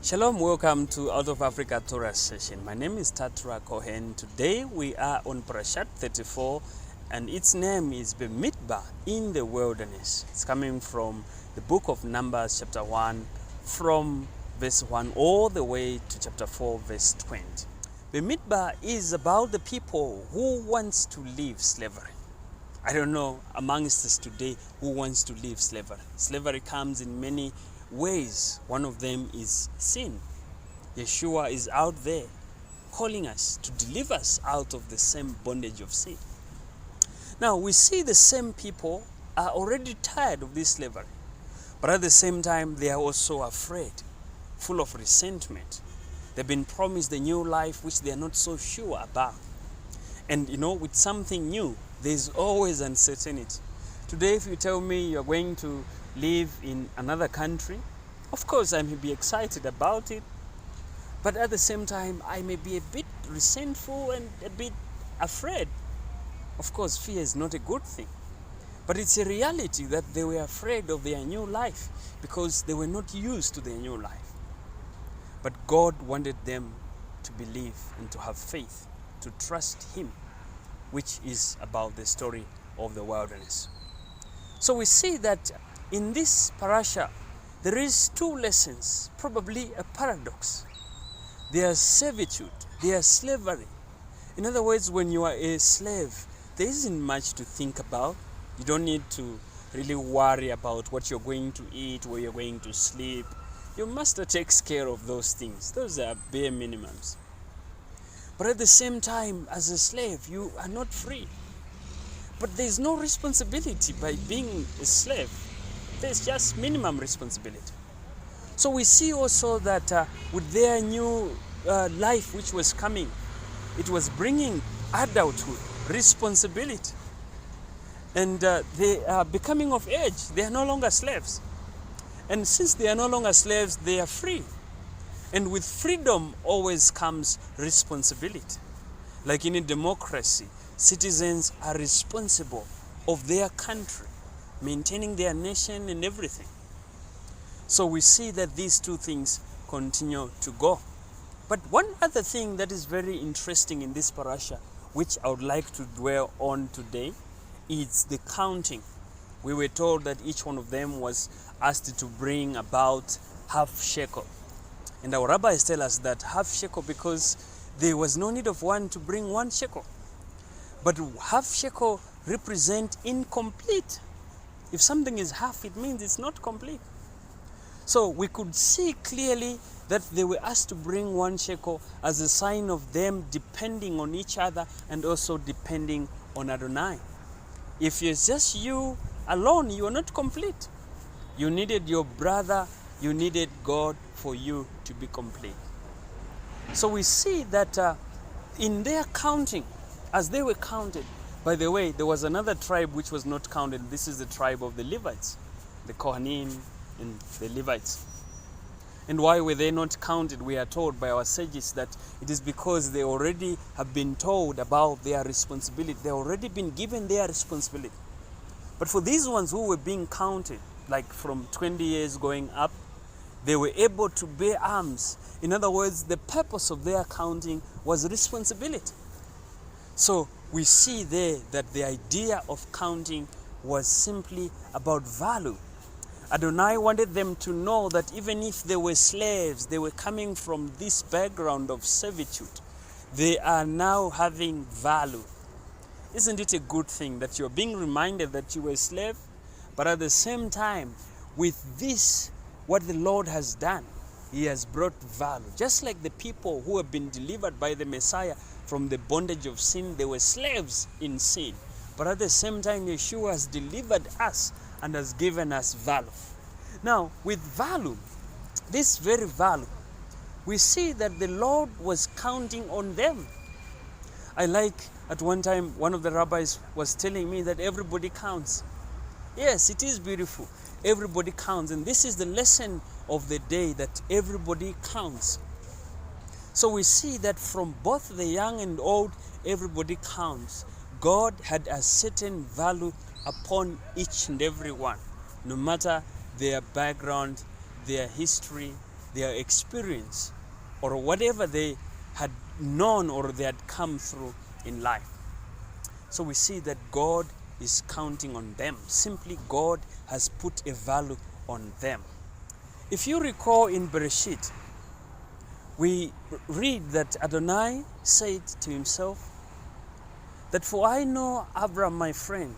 Shalom, welcome to Out of Africa Torah session. My name is Tatra Cohen. Today we are on Parashat 34 and its name is Bamidbar, in the wilderness. It's coming from the book of Numbers chapter 1 from verse 1 all the way to chapter 4 verse 20. Bamidbar is about the people who wants to leave slavery. I don't know amongst us today who wants to leave slavery. Slavery comes in many ways. One of them is sin. Yeshua is out there calling us to deliver us out of the same bondage of sin. Now we see the same people are already tired of this slavery, but at the same time they are also afraid, full of resentment. They've been promised a new life which they are not so sure about. And with something new, there's always uncertainty. Today, if you tell me you're going to live in another country, of course I may be excited about it, but at the same time I may be a bit resentful and a bit afraid. Of course, fear is not a good thing, but it's a reality that they were afraid of their new life because they were not used to their new life. But God wanted them to believe and to have faith, to trust Him, which is about the story of the wilderness. So we see that in this parasha, there is two lessons, probably a paradox. There's servitude, there's slavery. In other words, when you are a slave, there isn't much to think about. You don't need to really worry about what you're going to eat, where you're going to sleep. Your master takes care of those things. Those are bare minimums. But at the same time, as a slave, you are not free. But there's no responsibility by being a slave. There's just minimum responsibility. So we see also that with their new life which was coming, it was bringing adulthood, responsibility. And they are becoming of age. They are no longer slaves. And since they are no longer slaves, they are free. And with freedom always comes responsibility. Like in a democracy, citizens are responsible of their country, maintaining their nation and everything. So we see that these two things continue to go. But one other thing that is very interesting in this parasha, which I would like to dwell on today, is the counting. We were told that each one of them was asked to bring about half shekel. And our rabbis tell us that half shekel because there was no need of one to bring 1 shekel. But half shekel represent incomplete. If something is half, it means it's not complete. So we could see clearly that they were asked to bring 1 shekel as a sign of them depending on each other and also depending on Adonai. If it's just you alone, you are not complete. You needed your brother, you needed God for you to be complete. So we see that in their counting, as they were counted, by the way, there was another tribe which was not counted. This is the tribe of the Levites, the Kohanim and the Levites. And why were they not counted? We are told by our sages that it is because they already have been told about their responsibility. They already been given their responsibility. But for these ones who were being counted, like from 20 years going up, they were able to bear arms. In other words, the purpose of their counting was responsibility. So we see there that the idea of counting was simply about value. Adonai wanted them to know that even if they were slaves, they were coming from this background of servitude, they are now having value. Isn't it a good thing that you're being reminded that you were a slave, but at the same time, with this, what the Lord has done, He has brought value. Just like the people who have been delivered by the Messiah from the bondage of sin, they were slaves in sin. But at the same time, Yeshua has delivered us and has given us value. Now, with value, this very value, we see that the Lord was counting on them. I like at one time, one of the rabbis was telling me that everybody counts. Yes, it is beautiful. Everybody counts. And this is the lesson of the day, that everybody counts. So we see that from both the young and old, everybody counts. God had a certain value upon each and every one, no matter their background, their history, their experience, or whatever they had known or they had come through in life. So we see that God is counting on them. Simply, God has put a value on them. If you recall in Bereshit, we read that Adonai said to himself that, "For I know Abram my friend,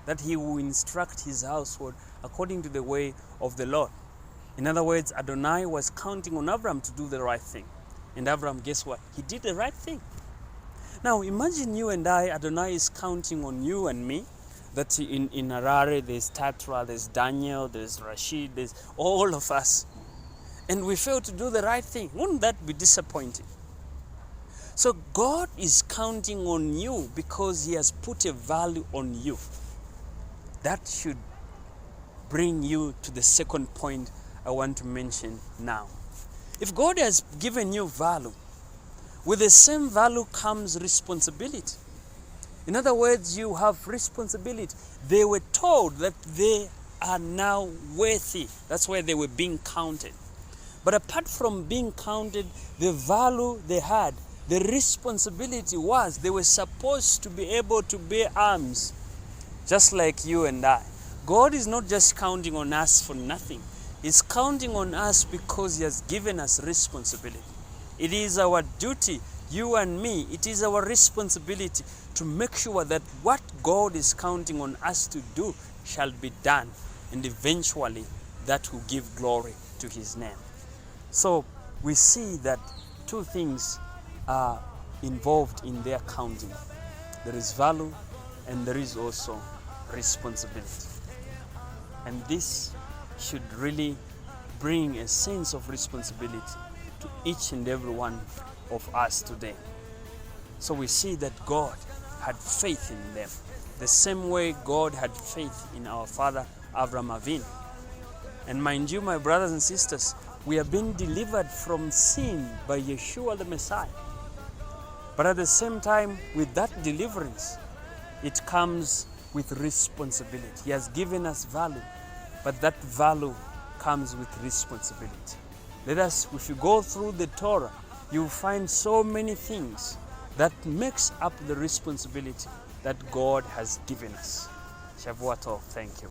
that he will instruct his household according to the way of the Lord." In other words, Adonai was counting on Abram to do the right thing. And Abram, guess what? He did the right thing. Now imagine you and I, Adonai is counting on you and me, that in Harare there's Tatra, there's Daniel, there's Rashid, there's all of us. And we fail to do the right thing. Wouldn't that be disappointing? So God is counting on you because he has put a value on you. That should bring you to the second point I want to mention now. If God has given you value, with the same value comes responsibility. In other words, you have responsibility. They were told that they are now worthy. That's why they were being counted. But apart from being counted, the value they had, the responsibility was they were supposed to be able to bear arms, just like you and I. God is not just counting on us for nothing. He's counting on us because he has given us responsibility. It is our duty, you and me, it is our responsibility to make sure that what God is counting on us to do shall be done, and eventually that will give glory to his name. So we see that two things are involved in their counting. There is value and there is also responsibility. And this should really bring a sense of responsibility to each and every one of us today. So we see that God had faith in them, the same way God had faith in our father Abraham Avinu. And mind you, my brothers and sisters, we are being delivered from sin by Yeshua the Messiah. But at the same time, with that deliverance, it comes with responsibility. He has given us value, but that value comes with responsibility. Let us, if you go through the Torah, you will find so many things that makes up the responsibility that God has given us. Shavua Tov, thank you.